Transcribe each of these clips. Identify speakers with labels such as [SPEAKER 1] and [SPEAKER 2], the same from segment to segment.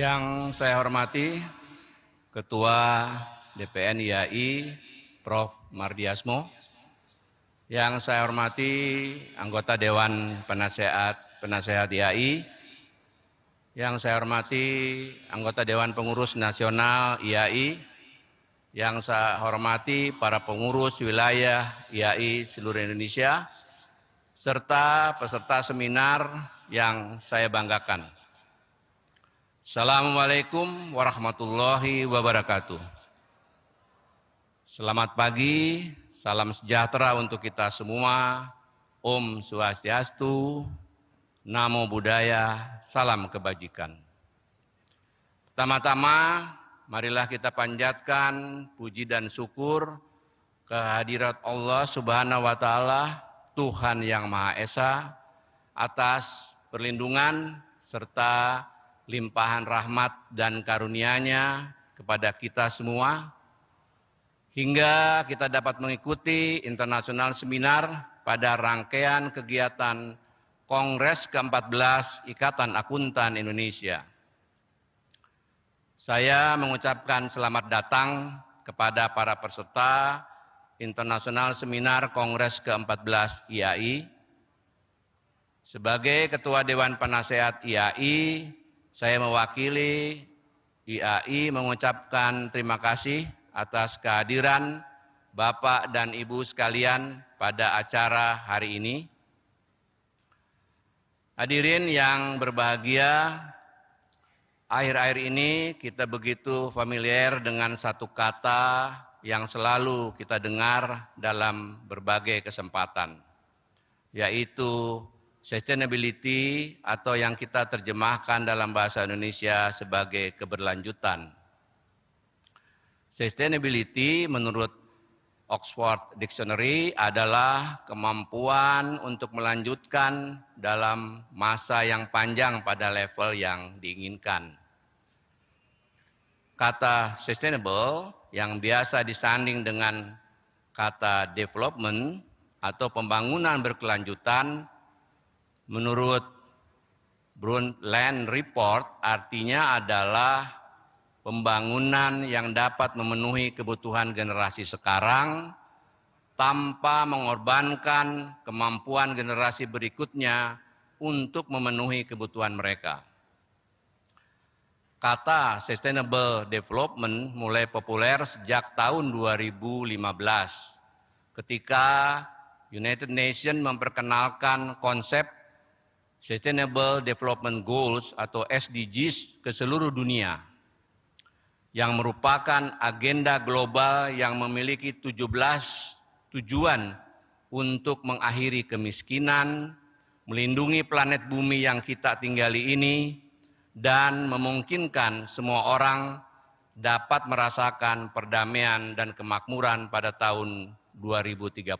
[SPEAKER 1] Yang saya hormati Ketua DPN IAI Prof. Mardiasmo, yang saya hormati anggota Dewan Penasehat IAI, yang saya hormati anggota Dewan Pengurus Nasional IAI, yang saya hormati para pengurus wilayah IAI seluruh Indonesia, serta peserta seminar yang saya banggakan. Assalamualaikum warahmatullahi wabarakatuh. Selamat pagi, salam sejahtera untuk kita semua. Om Swastiastu, Namo Buddhaya, salam kebajikan. Pertama-tama, marilah kita panjatkan puji dan syukur kehadirat Allah Subhanahu wa Ta'ala, Tuhan yang Maha Esa, atas perlindungan serta limpahan rahmat dan karunia-Nya kepada kita semua, hingga kita dapat mengikuti internasional seminar pada rangkaian kegiatan Kongres ke-14 Ikatan Akuntan Indonesia. Saya mengucapkan selamat datang kepada para peserta internasional seminar Kongres ke-14 IAI. Sebagai Ketua Dewan Penasehat IAI, saya mewakili IAI mengucapkan terima kasih atas kehadiran Bapak dan Ibu sekalian pada acara hari ini. Hadirin yang berbahagia, akhir-akhir ini kita begitu familiar dengan satu kata yang selalu kita dengar dalam berbagai kesempatan, yaitu sustainability, atau yang kita terjemahkan dalam bahasa Indonesia sebagai keberlanjutan. Sustainability menurut Oxford Dictionary adalah kemampuan untuk melanjutkan dalam masa yang panjang pada level yang diinginkan. Kata sustainable yang biasa disanding dengan kata development atau pembangunan berkelanjutan, menurut Brundtland Report artinya adalah pembangunan yang dapat memenuhi kebutuhan generasi sekarang tanpa mengorbankan kemampuan generasi berikutnya untuk memenuhi kebutuhan mereka. Kata sustainable development mulai populer sejak tahun 2015 ketika United Nations memperkenalkan konsep Sustainable Development Goals atau SDGs ke seluruh dunia, yang merupakan agenda global yang memiliki 17 tujuan untuk mengakhiri kemiskinan, melindungi planet bumi yang kita tinggali ini, dan memungkinkan semua orang dapat merasakan perdamaian dan kemakmuran pada tahun 2030.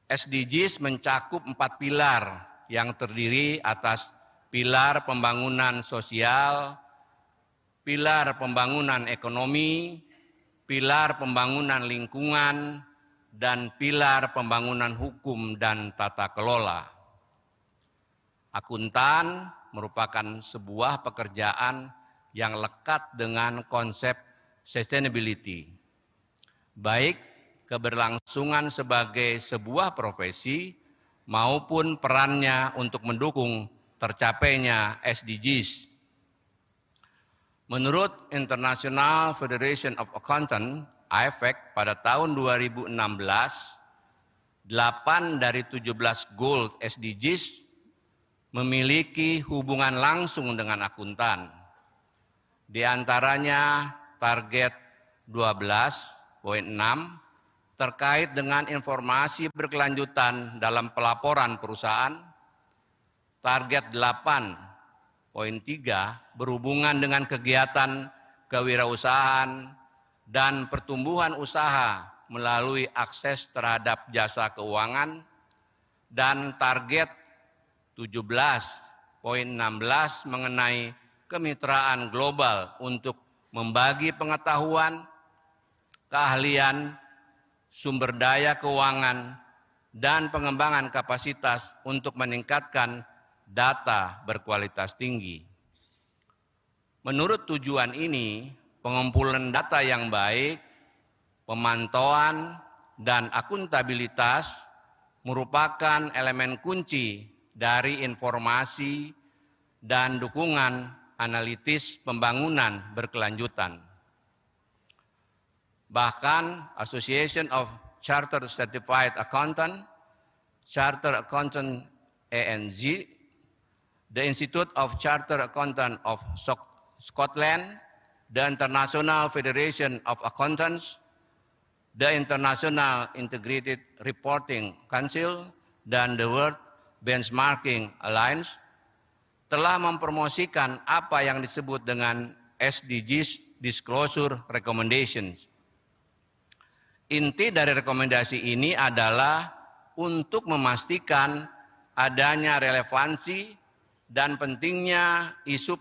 [SPEAKER 1] SDGs mencakup 4 pilar yang terdiri atas pilar pembangunan sosial, pilar pembangunan ekonomi, pilar pembangunan lingkungan, dan pilar pembangunan hukum dan tata kelola. Akuntan merupakan sebuah pekerjaan yang lekat dengan konsep sustainability, baik keberlangsungan sebagai sebuah profesi maupun perannya untuk mendukung tercapainya SDGs. Menurut International Federation of Accountants, IFAC, pada tahun 2016, 8 dari 17 goal SDGs memiliki hubungan langsung dengan akuntan. Di antaranya target 12.6 terkait dengan informasi berkelanjutan dalam pelaporan perusahaan, target 8.3 berhubungan dengan kegiatan kewirausahaan dan pertumbuhan usaha melalui akses terhadap jasa keuangan, dan target 17.16 mengenai kemitraan global untuk membagi pengetahuan, keahlian, sumber daya keuangan, dan pengembangan kapasitas untuk meningkatkan data berkualitas tinggi. Menurut tujuan ini, pengumpulan data yang baik, pemantauan, dan akuntabilitas merupakan elemen kunci dari informasi dan dukungan analitis pembangunan berkelanjutan. Bahkan Association of Chartered Certified Accountant, Chartered Accountant ANZ, the Institute of Chartered Accountants of Scotland, the International Federation of Accountants, the International Integrated Reporting Council, dan the World Benchmarking Alliance telah mempromosikan apa yang disebut dengan SDGs Disclosure Recommendations. Inti dari rekomendasi ini adalah untuk memastikan adanya relevansi dan pentingnya isu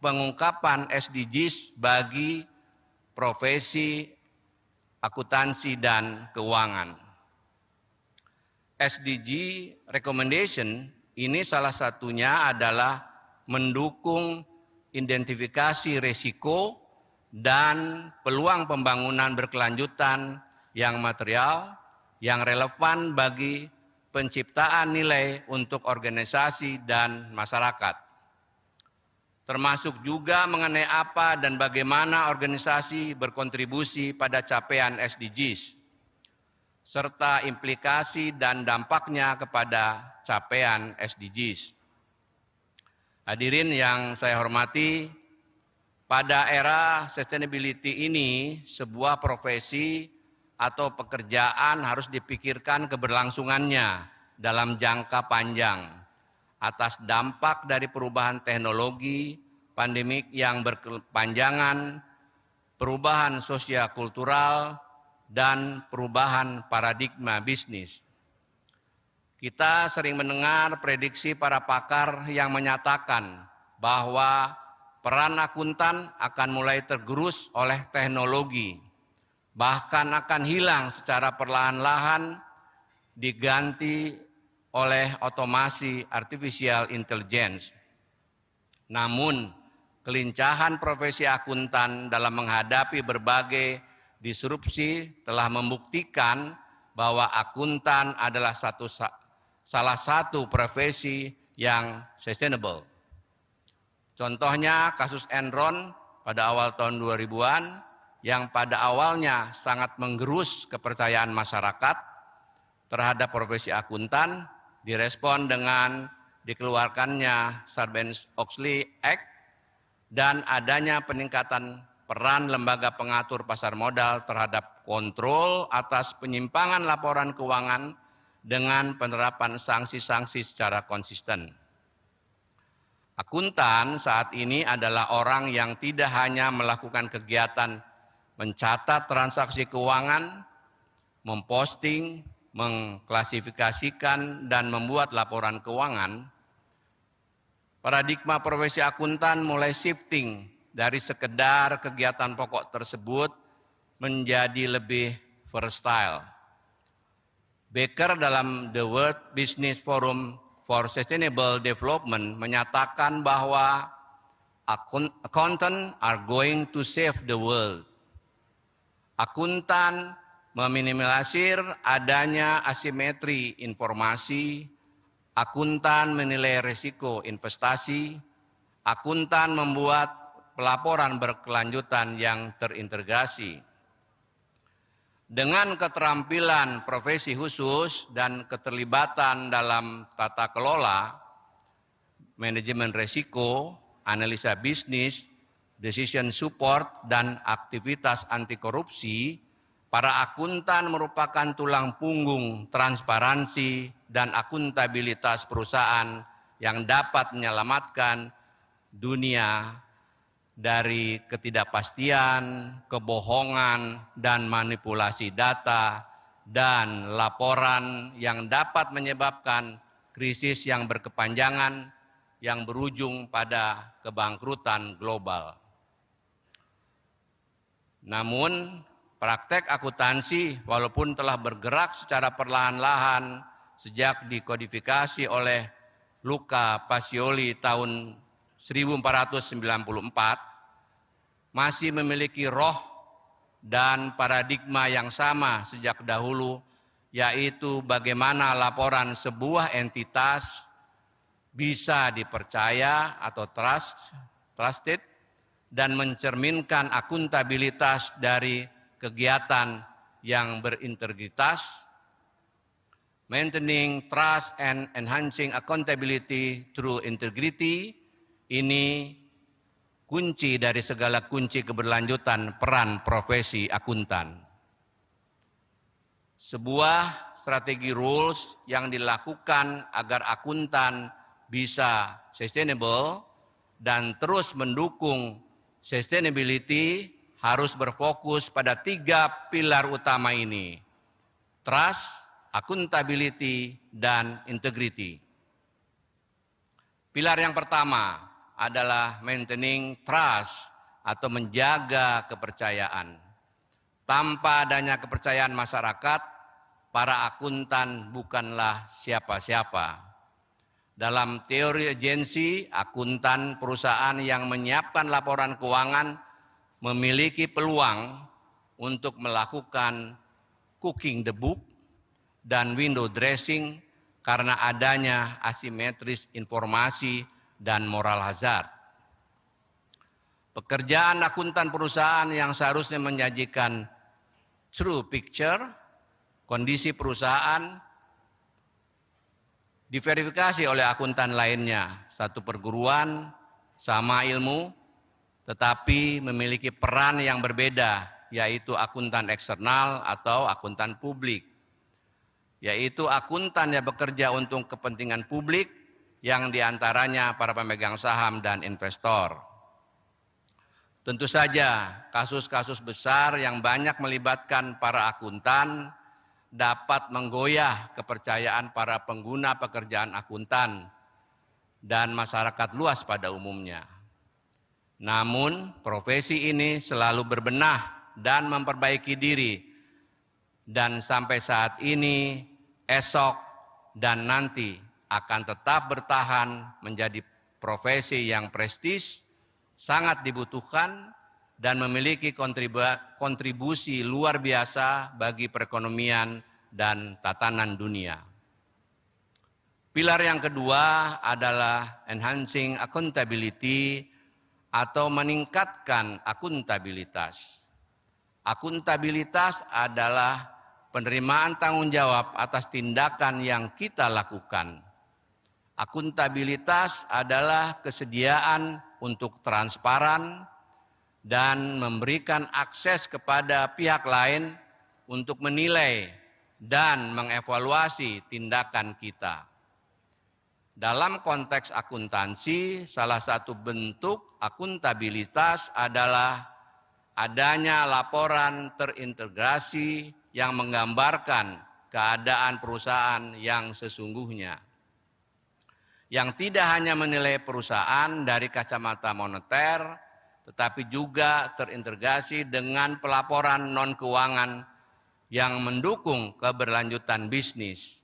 [SPEAKER 1] pengungkapan SDGs bagi profesi akuntansi dan keuangan. SDG recommendation ini salah satunya adalah mendukung identifikasi risiko dan peluang pembangunan berkelanjutan yang material, yang relevan bagi penciptaan nilai untuk organisasi dan masyarakat. Termasuk juga mengenai apa dan bagaimana organisasi berkontribusi pada capaian SDGs, serta implikasi dan dampaknya kepada capaian SDGs. Hadirin yang saya hormati, pada era sustainability ini, sebuah profesi atau pekerjaan harus dipikirkan keberlangsungannya dalam jangka panjang atas dampak dari perubahan teknologi, pandemik yang berkepanjangan, perubahan sosial-kultural, dan perubahan paradigma bisnis. Kita sering mendengar prediksi para pakar yang menyatakan bahwa peran akuntan akan mulai tergerus oleh teknologi, bahkan akan hilang secara perlahan-lahan diganti oleh otomasi artificial intelligence. Namun, kelincahan profesi akuntan dalam menghadapi berbagai disrupsi telah membuktikan bahwa akuntan adalah salah satu profesi yang sustainable. Contohnya kasus Enron pada awal tahun 2000-an yang pada awalnya sangat menggerus kepercayaan masyarakat terhadap profesi akuntan, direspon dengan dikeluarkannya Sarbanes-Oxley Act dan adanya peningkatan peran lembaga pengatur pasar modal terhadap kontrol atas penyimpangan laporan keuangan dengan penerapan sanksi-sanksi secara konsisten. Akuntan saat ini adalah orang yang tidak hanya melakukan kegiatan mencatat transaksi keuangan, memposting, mengklasifikasikan, dan membuat laporan keuangan. Paradigma profesi akuntan mulai shifting dari sekedar kegiatan pokok tersebut menjadi lebih versatile. Baker dalam The World Business Forum for Sustainable Development menyatakan bahwa accountants are going to save the world. Akuntan meminimalisir adanya asimetri informasi, akuntan menilai risiko investasi, akuntan membuat pelaporan berkelanjutan yang terintegrasi. Dengan keterampilan profesi khusus dan keterlibatan dalam tata kelola, manajemen risiko, analisa bisnis, decision support, dan aktivitas anti korupsi, para akuntan merupakan tulang punggung transparansi dan akuntabilitas perusahaan yang dapat menyelamatkan dunia dari ketidakpastian, kebohongan, dan manipulasi data, dan laporan yang dapat menyebabkan krisis yang berkepanjangan yang berujung pada kebangkrutan global. Namun, praktek akuntansi walaupun telah bergerak secara perlahan-lahan sejak dikodifikasi oleh Luca Pacioli tahun 1494, masih memiliki roh dan paradigma yang sama sejak dahulu, yaitu bagaimana laporan sebuah entitas bisa dipercaya atau trusted dan mencerminkan akuntabilitas dari kegiatan yang berintegritas, maintaining trust and enhancing accountability through integrity. Ini kunci dari segala kunci keberlanjutan peran profesi akuntan. Sebuah strategi rules yang dilakukan agar akuntan bisa sustainable dan terus mendukung sustainability harus berfokus pada 3 pilar utama ini: trust, accountability, dan integrity. Pilar yang pertama adalah maintaining trust atau menjaga kepercayaan. Tanpa adanya kepercayaan masyarakat, para akuntan bukanlah siapa-siapa. Dalam teori agensi, akuntan perusahaan yang menyiapkan laporan keuangan memiliki peluang untuk melakukan cooking the book dan window dressing karena adanya asimetris informasi dan moral hazard. Pekerjaan akuntan perusahaan yang seharusnya menyajikan true picture, kondisi perusahaan, diverifikasi oleh akuntan lainnya, satu perguruan, sama ilmu, tetapi memiliki peran yang berbeda, yaitu akuntan eksternal atau akuntan publik, yaitu akuntan yang bekerja untuk kepentingan publik, yang diantaranya para pemegang saham dan investor. Tentu saja kasus-kasus besar yang banyak melibatkan para akuntan dapat menggoyah kepercayaan para pengguna pekerjaan akuntan dan masyarakat luas pada umumnya. Namun profesi ini selalu berbenah dan memperbaiki diri, dan sampai saat ini, esok, dan nanti akan tetap bertahan menjadi profesi yang prestis, sangat dibutuhkan, dan memiliki kontribusi luar biasa bagi perekonomian dan tatanan dunia. Pilar yang kedua adalah enhancing accountability atau meningkatkan akuntabilitas. Akuntabilitas adalah penerimaan tanggung jawab atas tindakan yang kita lakukan. Akuntabilitas adalah kesediaan untuk transparan dan memberikan akses kepada pihak lain untuk menilai dan mengevaluasi tindakan kita. Dalam konteks akuntansi, salah satu bentuk akuntabilitas adalah adanya laporan terintegrasi yang menggambarkan keadaan perusahaan yang sesungguhnya, yang tidak hanya menilai perusahaan dari kacamata moneter, tetapi juga terintegrasi dengan pelaporan non-keuangan yang mendukung keberlanjutan bisnis,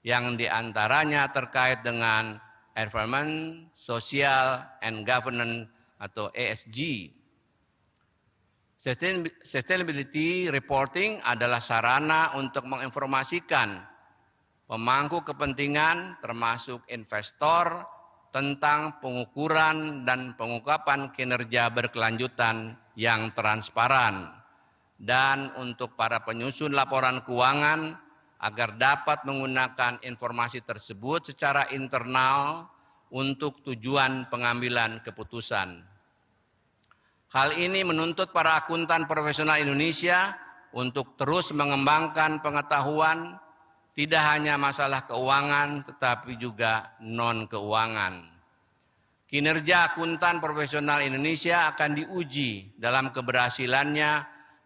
[SPEAKER 1] yang diantaranya terkait dengan environment, social, and governance atau ESG. Sustainability reporting adalah sarana untuk menginformasikan pemangku kepentingan termasuk investor tentang pengukuran dan pengungkapan kinerja berkelanjutan yang transparan, dan untuk para penyusun laporan keuangan agar dapat menggunakan informasi tersebut secara internal untuk tujuan pengambilan keputusan. Hal ini menuntut para akuntan profesional Indonesia untuk terus mengembangkan pengetahuan tidak hanya masalah keuangan, tetapi juga non-keuangan. Kinerja akuntan profesional Indonesia akan diuji dalam keberhasilannya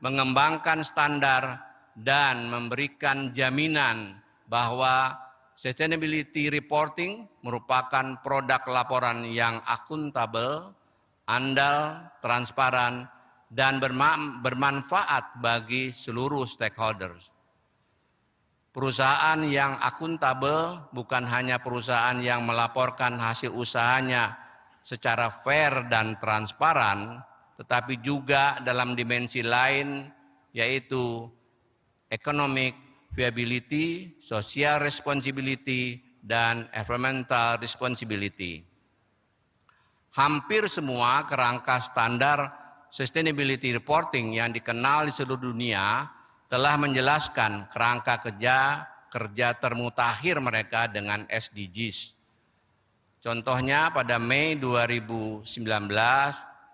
[SPEAKER 1] mengembangkan standar dan memberikan jaminan bahwa sustainability reporting merupakan produk laporan yang akuntabel, andal, transparan, dan bermanfaat bagi seluruh stakeholders. Perusahaan yang akuntabel bukan hanya perusahaan yang melaporkan hasil usahanya secara fair dan transparan, tetapi juga dalam dimensi lain, yaitu economic viability, social responsibility, dan environmental responsibility. Hampir semua kerangka standar sustainability reporting yang dikenal di seluruh dunia telah menjelaskan kerangka kerja termutakhir mereka dengan SDGs. Contohnya pada Mei 2019,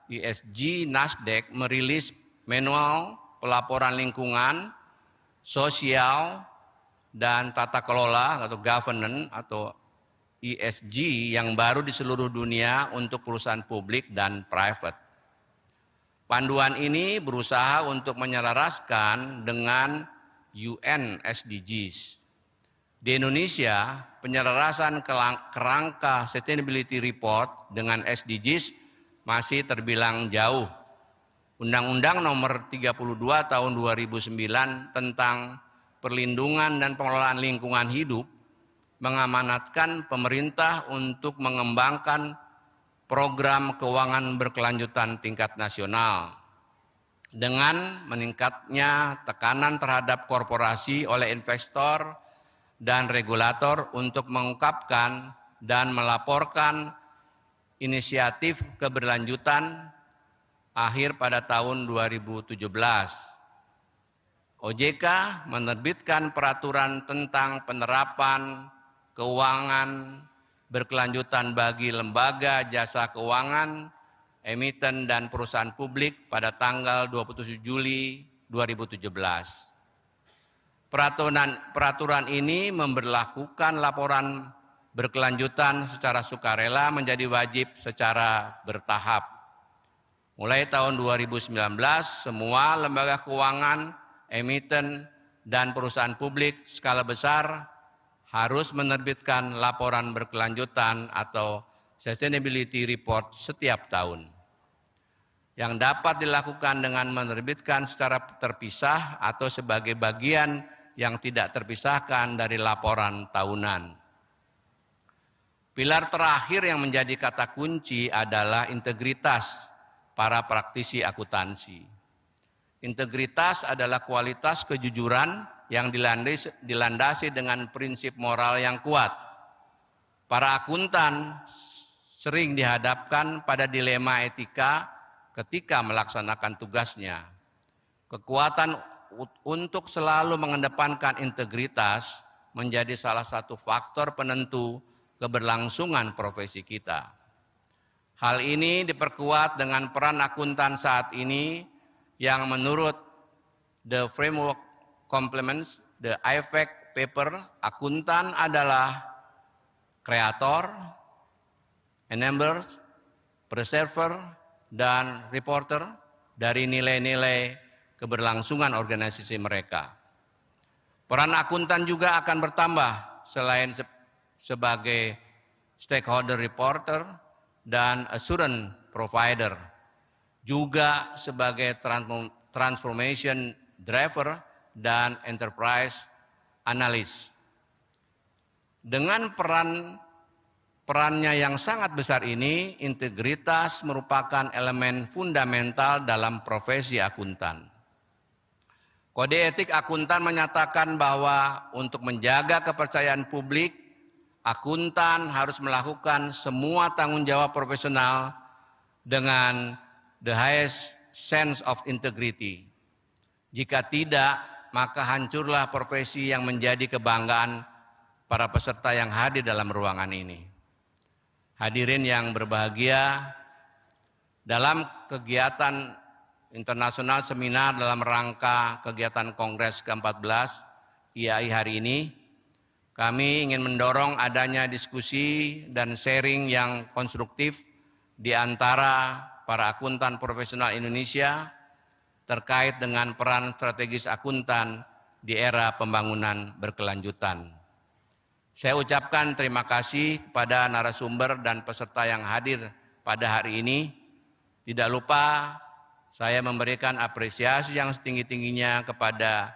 [SPEAKER 1] ESG Nasdaq merilis manual pelaporan lingkungan, sosial, dan tata kelola atau governance atau ESG yang baru di seluruh dunia untuk perusahaan publik dan private. Panduan ini berusaha untuk menyelaraskan dengan UN SDGs. Di Indonesia, penyelarasan kerangka sustainability report dengan SDGs masih terbilang jauh. Undang-Undang Nomor 32 Tahun 2009 tentang Perlindungan dan Pengelolaan Lingkungan Hidup mengamanatkan pemerintah untuk mengembangkan program keuangan berkelanjutan tingkat nasional. Dengan meningkatnya tekanan terhadap korporasi oleh investor dan regulator untuk mengungkapkan dan melaporkan inisiatif keberlanjutan akhir pada tahun 2017. OJK menerbitkan peraturan tentang penerapan keuangan berkelanjutan bagi lembaga jasa keuangan, emiten, dan perusahaan publik pada tanggal 27 Juli 2017. Peraturan ini memberlakukan laporan berkelanjutan secara sukarela menjadi wajib secara bertahap. Mulai tahun 2019, semua lembaga keuangan, emiten, dan perusahaan publik skala besar harus menerbitkan laporan berkelanjutan atau sustainability report setiap tahun. Yang dapat dilakukan dengan menerbitkan secara terpisah atau sebagai bagian yang tidak terpisahkan dari laporan tahunan. Pilar terakhir yang menjadi kata kunci adalah integritas para praktisi akuntansi. Integritas adalah kualitas kejujuran yang dilandasi dengan prinsip moral yang kuat. Para akuntan sering dihadapkan pada dilema etika ketika melaksanakan tugasnya. Kekuatan untuk selalu mengedepankan integritas menjadi salah satu faktor penentu keberlangsungan profesi kita. Hal ini diperkuat dengan peran akuntan saat ini yang menurut The Framework Complements the IFAC paper, akuntan adalah kreator, enabler, preserver, dan reporter dari nilai-nilai keberlangsungan organisasi mereka. Peran akuntan juga akan bertambah selain sebagai stakeholder reporter dan assurance provider, juga sebagai transformation driver dan enterprise analyst. Dengan perannya yang sangat besar ini, integritas merupakan elemen fundamental dalam profesi akuntan. Kode etik akuntan menyatakan bahwa untuk menjaga kepercayaan publik, akuntan harus melakukan semua tanggung jawab profesional dengan the highest sense of integrity. Jika tidak, maka hancurlah profesi yang menjadi kebanggaan para peserta yang hadir dalam ruangan ini. Hadirin yang berbahagia, dalam kegiatan internasional seminar dalam rangka kegiatan Kongres ke-14 IAI hari ini, kami ingin mendorong adanya diskusi dan sharing yang konstruktif di antara para akuntan profesional Indonesia terkait dengan peran strategis akuntan di era pembangunan berkelanjutan. Saya ucapkan terima kasih kepada narasumber dan peserta yang hadir pada hari ini. Tidak lupa saya memberikan apresiasi yang setinggi-tingginya kepada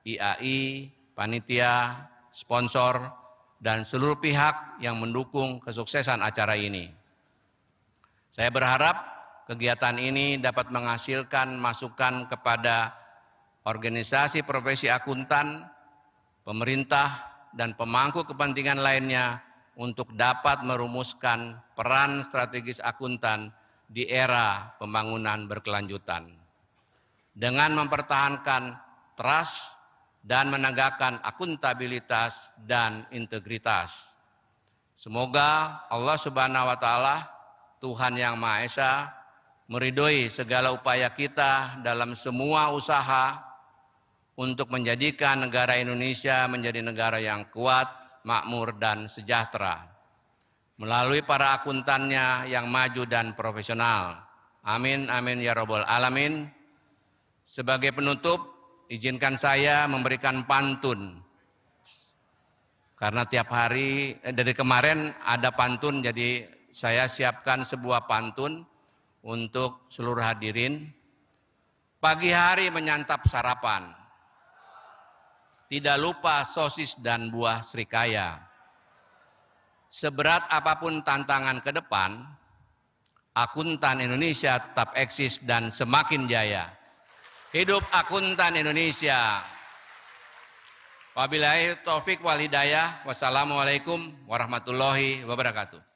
[SPEAKER 1] IAI, panitia, sponsor, dan seluruh pihak yang mendukung kesuksesan acara ini. Saya berharap kegiatan ini dapat menghasilkan masukan kepada organisasi profesi akuntan, pemerintah, dan pemangku kepentingan lainnya untuk dapat merumuskan peran strategis akuntan di era pembangunan berkelanjutan. Dengan mempertahankan trust dan menegakkan akuntabilitas dan integritas. Semoga Allah Subhanahu wa Ta'ala, Tuhan yang Maha Esa, meridhoi segala upaya kita dalam semua usaha untuk menjadikan negara Indonesia menjadi negara yang kuat, makmur, dan sejahtera. Melalui para akuntannya yang maju dan profesional. Amin, amin, ya Rabbal Alamin. Sebagai penutup, izinkan saya memberikan pantun. Karena tiap hari, dari kemarin ada pantun, jadi saya siapkan sebuah pantun untuk seluruh hadirin. Pagi hari menyantap sarapan, tidak lupa sosis dan buah srikaya. Seberat apapun tantangan ke depan, akuntan Indonesia tetap eksis dan semakin jaya. Hidup akuntan Indonesia. Wabillahi taufik wal hidayah. Wassalamualaikum warahmatullahi wabarakatuh.